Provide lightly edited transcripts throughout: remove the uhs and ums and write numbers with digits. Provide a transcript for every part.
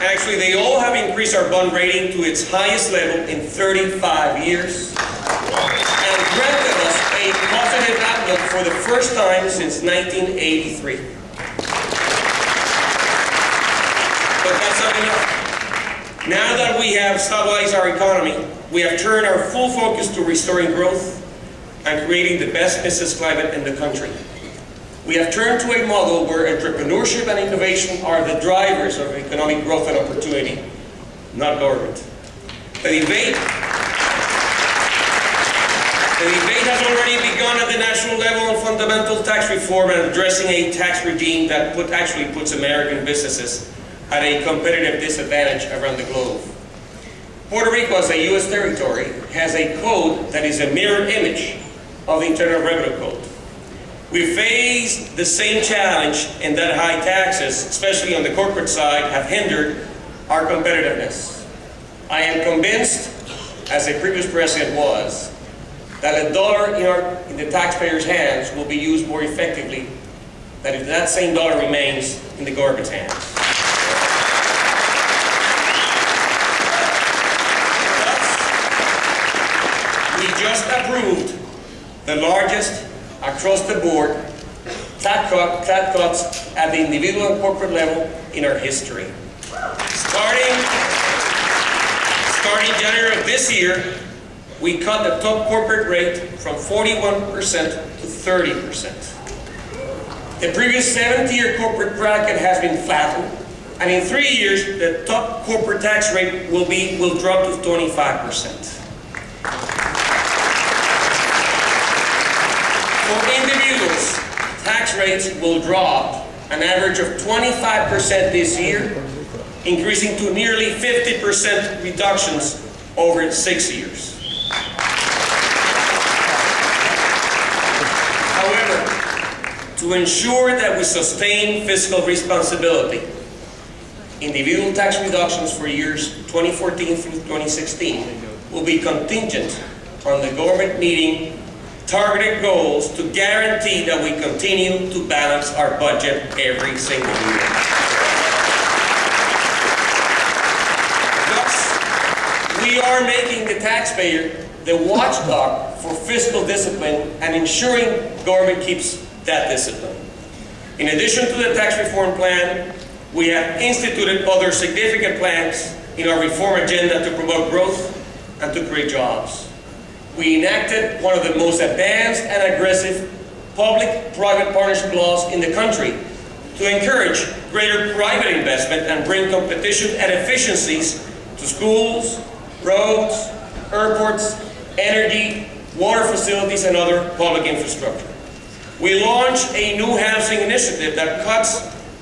Actually, they all have increased our bond rating to its highest level in 35 years and granted us a positive outlook for the first time since 1983. But that's not enough. Now that we have stabilized our economy, we have turned our full focus to restoring growth and creating the best business climate in the country. We have turned to a model where entrepreneurship and innovation are the drivers of economic growth and opportunity, not government. The debate has already begun at the national level on fundamental tax reform and addressing a tax regime that actually puts American businesses at a competitive disadvantage around the globe. Puerto Rico, as a U.S. territory, has a code that is a mirror image of the Internal Revenue Code. We face the same challenge in that high taxes, especially on the corporate side, have hindered our competitiveness. I am convinced, as a previous president was, that a dollar in the taxpayers' hands will be used more effectively than if that same dollar remains in the government's hands. Thus, we just approved the largest across the board tax cuts at the individual and corporate level in our history. Starting January of this year, we cut the top corporate rate from 41% to 30%. The previous 70-year corporate bracket has been flattened, and in 3 years, the top corporate tax rate will drop to 25%. For individuals, tax rates will drop an average of 25% this year, increasing to nearly 50% reductions over 6 years. However, to ensure that we sustain fiscal responsibility, individual tax reductions for years 2014 through 2016 will be contingent on the government meeting targeted goals to guarantee that we continue to balance our budget every single year. Thus, we are making the taxpayer the watchdog for fiscal discipline and ensuring government keeps that discipline. In addition to the tax reform plan, we have instituted other significant plans in our reform agenda to promote growth and to create jobs. We enacted one of the most advanced and aggressive public-private partnership laws in the country to encourage greater private investment and bring competition and efficiencies to schools, roads, airports, energy, water facilities, and other public infrastructure. We launched a new housing initiative that cuts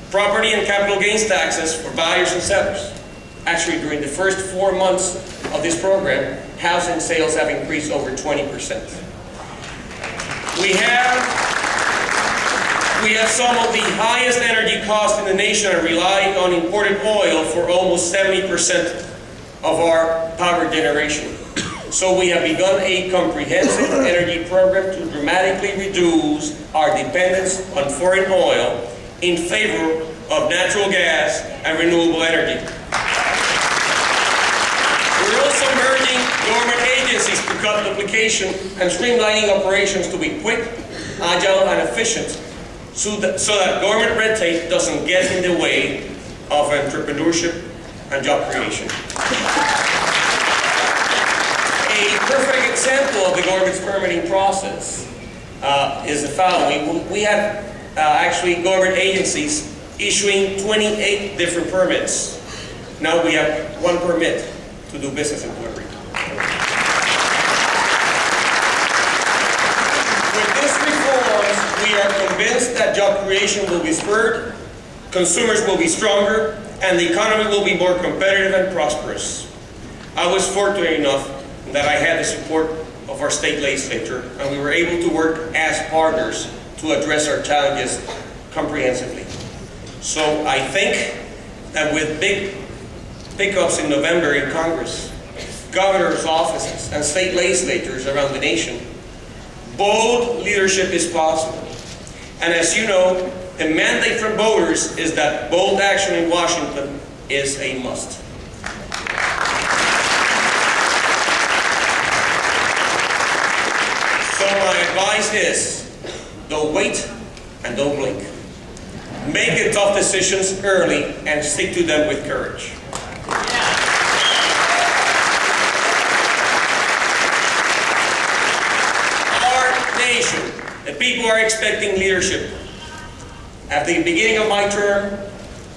property and capital gains taxes for buyers and sellers. Actually, during the first 4 months of this program, housing sales have increased over 20%. We have some of the highest energy costs in the nation and rely on imported oil for almost 70% of our power generation. So we have begun a comprehensive energy program to dramatically reduce our dependence on foreign oil in favor of natural gas and renewable energy. We're also merging government agencies to cut duplication and streamlining operations to be quick, agile, and efficient so that government red tape doesn't get in the way of entrepreneurship and job creation. A perfect example of the government's permitting process is the following. We have actually government agencies issuing 28 different permits. Now we have 1 permit to do business in Puerto Rico. With this reforms, we are convinced that job creation will be spurred, consumers will be stronger, and the economy will be more competitive and prosperous. I was fortunate enough that I had the support of our state legislature, and we were able to work as partners to address our challenges comprehensively. So I think that with big pickups in November in Congress, governor's offices, and state legislatures around the nation, bold leadership is possible. And as you know, the mandate from voters is that bold action in Washington is a must. So my advice is, don't wait and don't blink. Make the tough decisions early and stick to them with courage. Our nation, the people are expecting leadership. At the beginning of my term,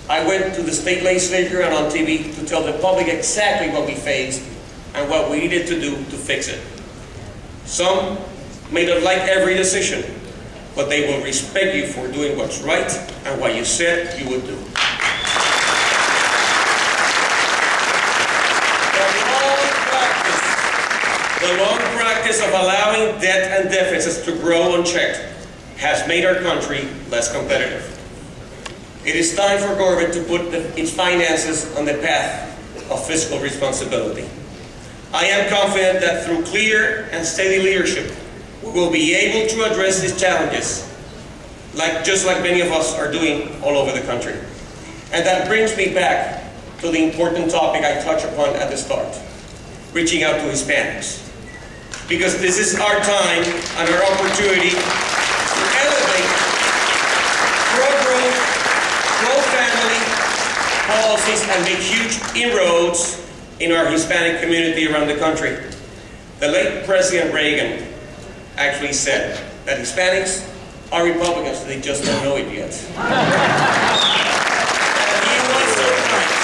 I went to the state legislature and on TV to tell the public exactly what we faced and what we needed to do to fix it. Some may not like every decision, but they will respect you for doing what's right and what you said you would do. The long practice of allowing debt and deficits to grow unchecked has made our country less competitive. It is time for government to put its finances on the path of fiscal responsibility. I am confident that through clear and steady leadership, we will be able to address these challenges, just like many of us are doing all over the country. And that brings me back to the important topic I touched upon at the start, reaching out to Hispanics. Because this is our time and our opportunity to elevate pro-growth, pro-family policies and make huge inroads in our Hispanic community around the country. The late President Reagan actually said that Hispanics are Republicans, they just don't know it yet. And he was so right.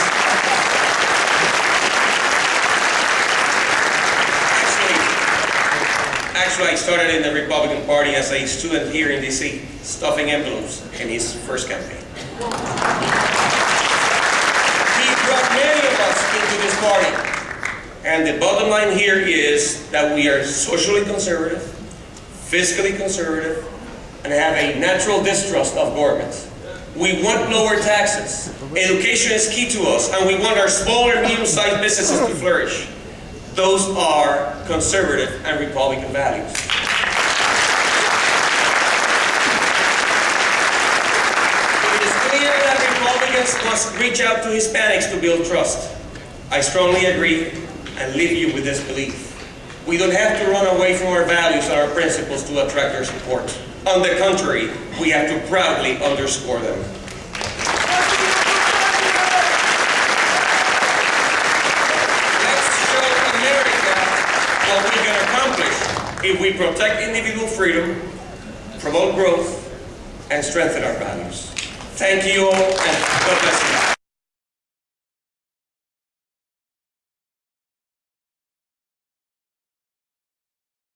Actually, I started in the Republican Party as a student here in DC, stuffing envelopes in his first campaign. He brought many of us into this party. And the bottom line here is that we are socially conservative, fiscally conservative, and have a natural distrust of government. We want lower taxes. Education is key to us, and we want our small and medium-sized businesses to flourish. Those are conservative and Republican values. It is clear that Republicans must reach out to Hispanics to build trust. I strongly agree and leave you with this belief. We don't have to run away from our values and our principles to attract their support. On the contrary, we have to proudly underscore them. What we can accomplish if we protect individual freedom, promote growth, and strengthen our values. Thank you all, and God bless you.